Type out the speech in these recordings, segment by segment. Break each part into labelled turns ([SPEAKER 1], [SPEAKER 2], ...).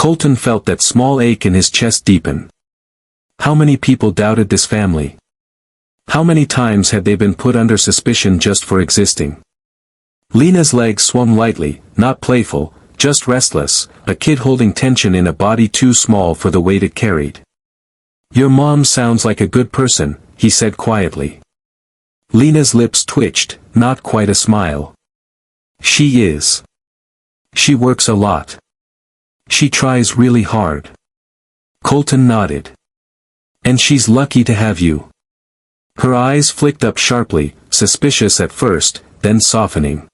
[SPEAKER 1] Colton felt that small ache in his chest deepen. How many people doubted this family? How many times had they been put under suspicion just for existing? Lena's legs swung lightly, not playful, just restless, a kid holding tension in a body too small for the weight it carried. "Your mom sounds like a good person," he said quietly. Lena's lips twitched, not quite a smile. "She is. She works a lot. She tries really hard." Colton nodded. "And she's lucky to have you." Her eyes flicked up sharply, suspicious at first, then softening.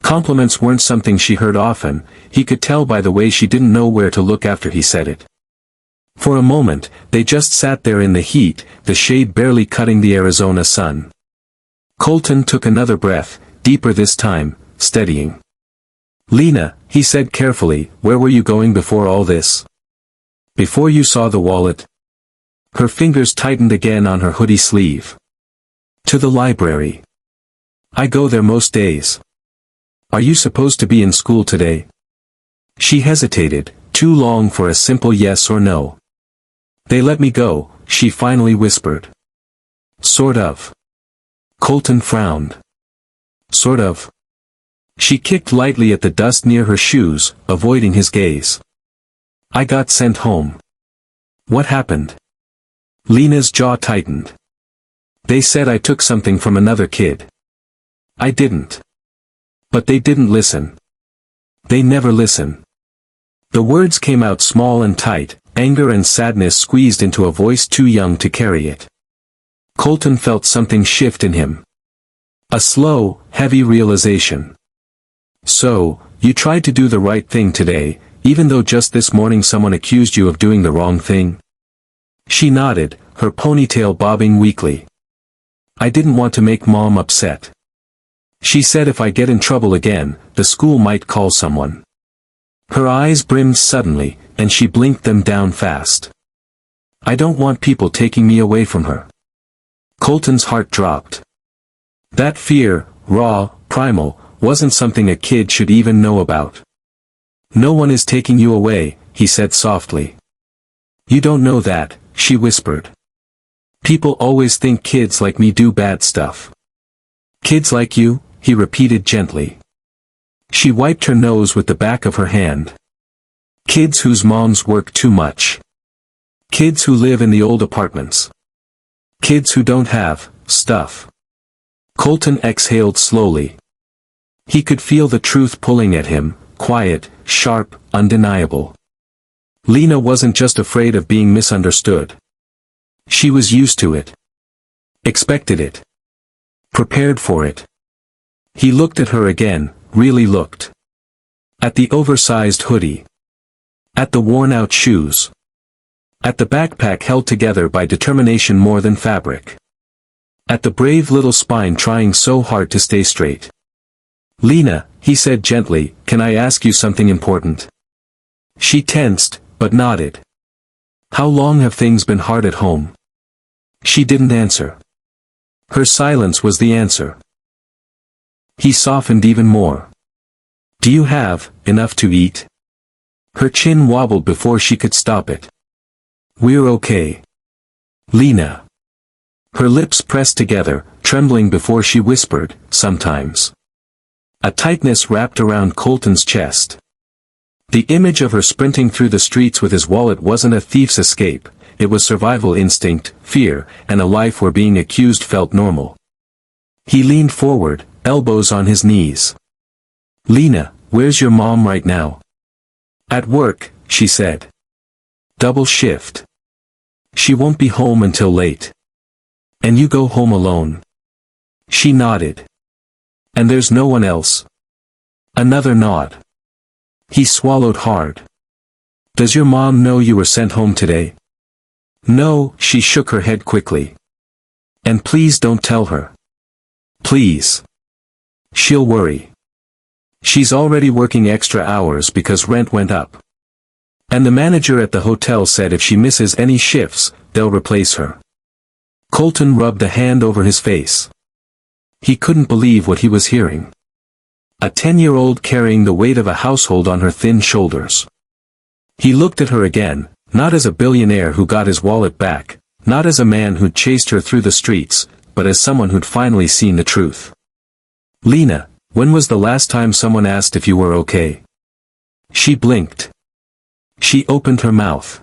[SPEAKER 1] Compliments weren't something she heard often, he could tell by the way she didn't know where to look after he said it. For a moment, they just sat there in the heat, the shade barely cutting the Arizona sun. Colton took another breath, deeper this time, steadying. "Lena," he said carefully, "where were you going before all this? Before you saw the wallet?" Her fingers tightened again on her hoodie sleeve. "To the library. I go there most days." "Are you supposed to be in school today?" She hesitated, too long for a simple yes or no. "They let me go," she finally whispered. "Sort of." Colton frowned. "Sort of?" She kicked lightly at the dust near her shoes, avoiding his gaze. "I got sent home." "What happened?" Lena's jaw tightened. "They said I took something from another kid." "I didn't." "But they didn't listen." "They never listen." The words came out small and tight, anger and sadness squeezed into a voice too young to carry it. Colton felt something shift in him. A slow, heavy realization. "So, you tried to do the right thing today, even though just this morning someone accused you of doing the wrong thing?" She nodded, her ponytail bobbing weakly. "I didn't want to make Mom upset. She said if I get in trouble again, the school might call someone." Her eyes brimmed suddenly, and she blinked them down fast. "I don't want people taking me away from her." Colton's heart dropped. That fear, raw, primal, wasn't something a kid should even know about. "No one is taking you away," he said softly. "You don't know that," she whispered. "People always think kids like me do bad stuff." "Kids like you?" he repeated gently. She wiped her nose with the back of her hand. "Kids whose moms work too much. Kids who live in the old apartments. Kids who don't have stuff." Colton exhaled slowly. He could feel the truth pulling at him, quiet, sharp, undeniable. Lena wasn't just afraid of being misunderstood. She was used to it. Expected it. Prepared for it. He looked at her again, really looked. At the oversized hoodie. At the worn-out shoes. At the backpack held together by determination more than fabric. At the brave little spine trying so hard to stay straight. "Lena," he said gently, "can I ask you something important?" She tensed, but nodded. "How long have things been hard at home?" She didn't answer. Her silence was the answer. He softened even more. "Do you have enough to eat?" Her chin wobbled before she could stop it. "We're okay. Lena." Her lips pressed together, trembling before she whispered, "Sometimes." A tightness wrapped around Colton's chest. The image of her sprinting through the streets with his wallet wasn't a thief's escape, it was survival instinct, fear, and a life where being accused felt normal. He leaned forward, elbows on his knees. "Lena, where's your mom right now?" "At work," she said. "Double shift. She won't be home until late." "And you go home alone?" She nodded. "And there's no one else?" Another nod. He swallowed hard. "Does your mom know you were sent home today?" "No," she shook her head quickly. "And please don't tell her. Please. She'll worry. She's already working extra hours because rent went up. And the manager at the hotel said if she misses any shifts, they'll replace her." Colton rubbed a hand over his face. He couldn't believe what he was hearing. A 10-year-old carrying the weight of a household on her thin shoulders. He looked at her again, not as a billionaire who got his wallet back, not as a man who'd chased her through the streets, but as someone who'd finally seen the truth. "Lena, when was the last time someone asked if you were okay?" She blinked. She opened her mouth.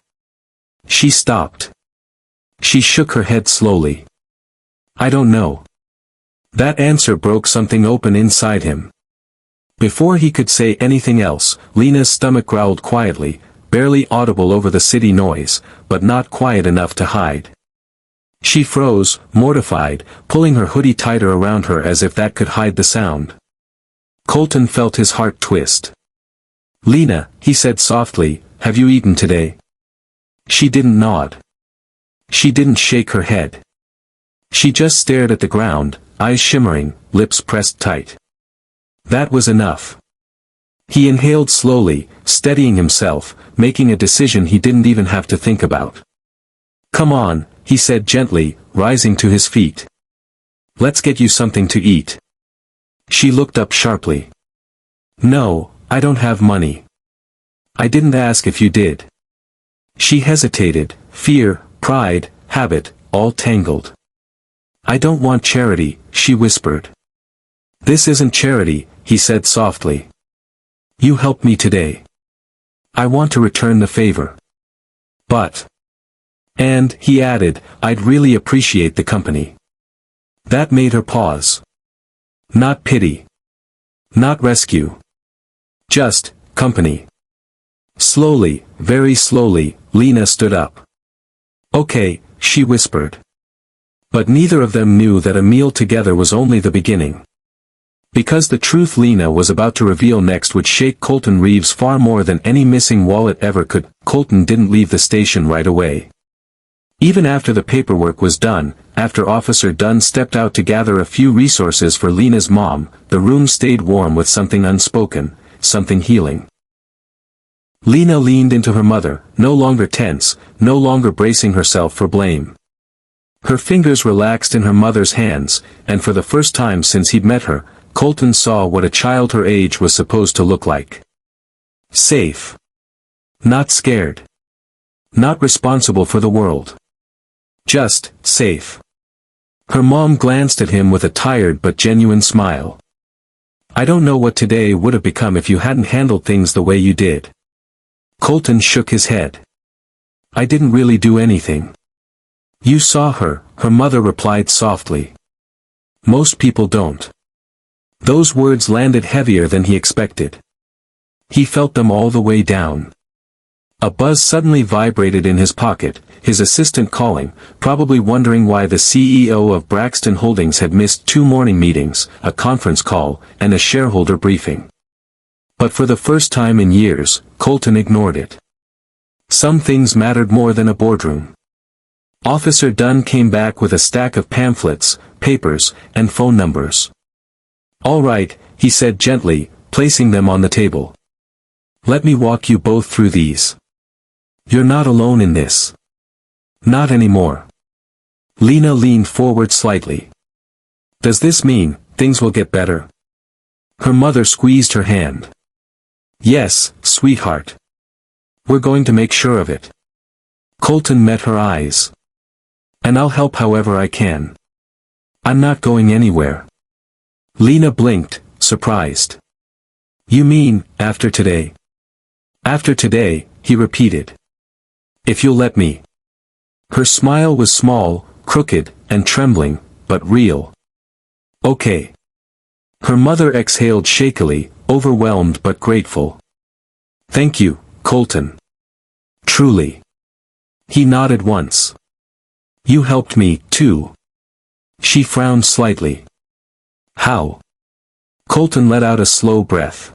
[SPEAKER 1] She stopped. She shook her head slowly. "I don't know." That answer broke something open inside him. Before he could say anything else, Lena's stomach growled quietly, barely audible over the city noise, but not quiet enough to hide. She froze, mortified, pulling her hoodie tighter around her as if that could hide the sound. Colton felt his heart twist. "Lena," he said softly, "have you eaten today?" She didn't nod. She didn't shake her head. She just stared at the ground, eyes shimmering, lips pressed tight. That was enough. He inhaled slowly, steadying himself, making a decision he didn't even have to think about. "Come on," he said gently, rising to his feet. "Let's get you something to eat." She looked up sharply. "No, I don't have money." "I didn't ask if you did." She hesitated, fear, pride, habit, all tangled. "I don't want charity," she whispered. "This isn't charity," he said softly. "You helped me today. I want to return the favor. But..." And, he added, "I'd really appreciate the company." That made her pause. Not pity. Not rescue. Just, company. Slowly, very slowly, Lena stood up. "Okay," she whispered. But neither of them knew that a meal together was only the beginning. Because the truth Lena was about to reveal next would shake Colton Reeves far more than any missing wallet ever could. Colton didn't leave the station right away. Even after the paperwork was done, after Officer Dunn stepped out to gather a few resources for Lena's mom, the room stayed warm with something unspoken, something healing. Lena leaned into her mother, no longer tense, no longer bracing herself for blame. Her fingers relaxed in her mother's hands, and for the first time since he'd met her, Colton saw what a child her age was supposed to look like. Safe. Not scared. Not responsible for the world. Just, safe. Her mom glanced at him with a tired but genuine smile. "I don't know what today would have become if you hadn't handled things the way you did." Colton shook his head. "I didn't really do anything." "You saw her," her mother replied softly. "Most people don't." Those words landed heavier than he expected. He felt them all the way down. A buzz suddenly vibrated in his pocket, his assistant calling, probably wondering why the CEO of Braxton Holdings had missed 2 morning meetings, a conference call, and a shareholder briefing. But for the first time in years, Colton ignored it. Some things mattered more than a boardroom. Officer Dunn came back with a stack of pamphlets, papers, and phone numbers. "All right," he said gently, placing them on the table. "Let me walk you both through these. You're not alone in this. Not anymore." Lena leaned forward slightly. "Does this mean things will get better?" Her mother squeezed her hand. "Yes, sweetheart. We're going to make sure of it." Colton met her eyes. "And I'll help however I can. I'm not going anywhere." Lena blinked, surprised. "You mean, after today?" "After today," he repeated. "If you'll let me." Her smile was small, crooked, and trembling, but real. "Okay." Her mother exhaled shakily, overwhelmed but grateful. "Thank you, Colton. Truly." He nodded once. "You helped me, too." She frowned slightly. "How?" Colton let out a slow breath.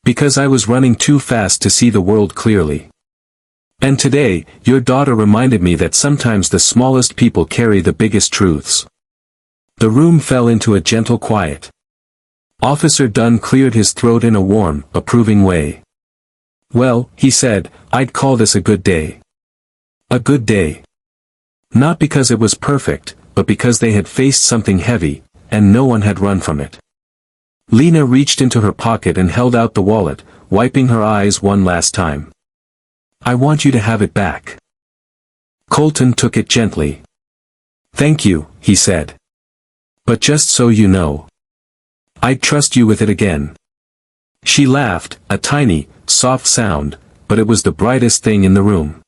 [SPEAKER 1] "Because I was running too fast to see the world clearly. And today, your daughter reminded me that sometimes the smallest people carry the biggest truths." The room fell into a gentle quiet. Officer Dunn cleared his throat in a warm, approving way. "Well," he said, "I'd call this a good day. A good day. Not because it was perfect, but because they had faced something heavy, and no one had run from it." Lena reached into her pocket and held out the wallet, wiping her eyes one last time. I want you to have it back. Colton took it gently. Thank you, he said. But just so you know, I'd trust you with it again. She laughed, a tiny, soft sound, but it was the brightest thing in the room.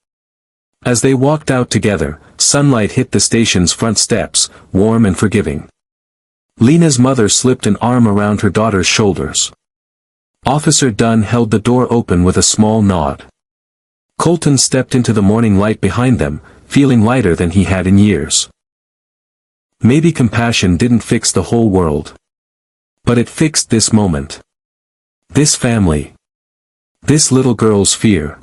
[SPEAKER 1] As they walked out together, sunlight hit the station's front steps, warm and forgiving. Lena's mother slipped an arm around her daughter's shoulders. Officer Dunn held the door open with a small nod. Colton stepped into the morning light behind them, feeling lighter than he had in years. Maybe compassion didn't fix the whole world. But it fixed this moment. This family. This little girl's fear.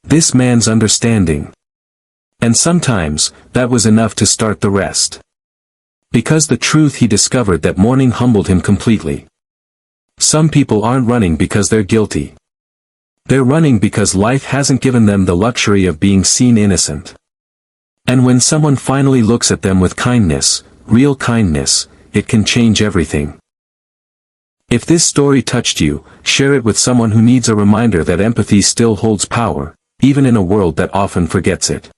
[SPEAKER 1] This man's understanding. And sometimes, that was enough to start the rest. Because the truth he discovered that morning humbled him completely. Some people aren't running because they're guilty. They're running because life hasn't given them the luxury of being seen innocent. And when someone finally looks at them with kindness, real kindness, it can change everything. If this story touched you, share it with someone who needs a reminder that empathy still holds power, even in a world that often forgets it.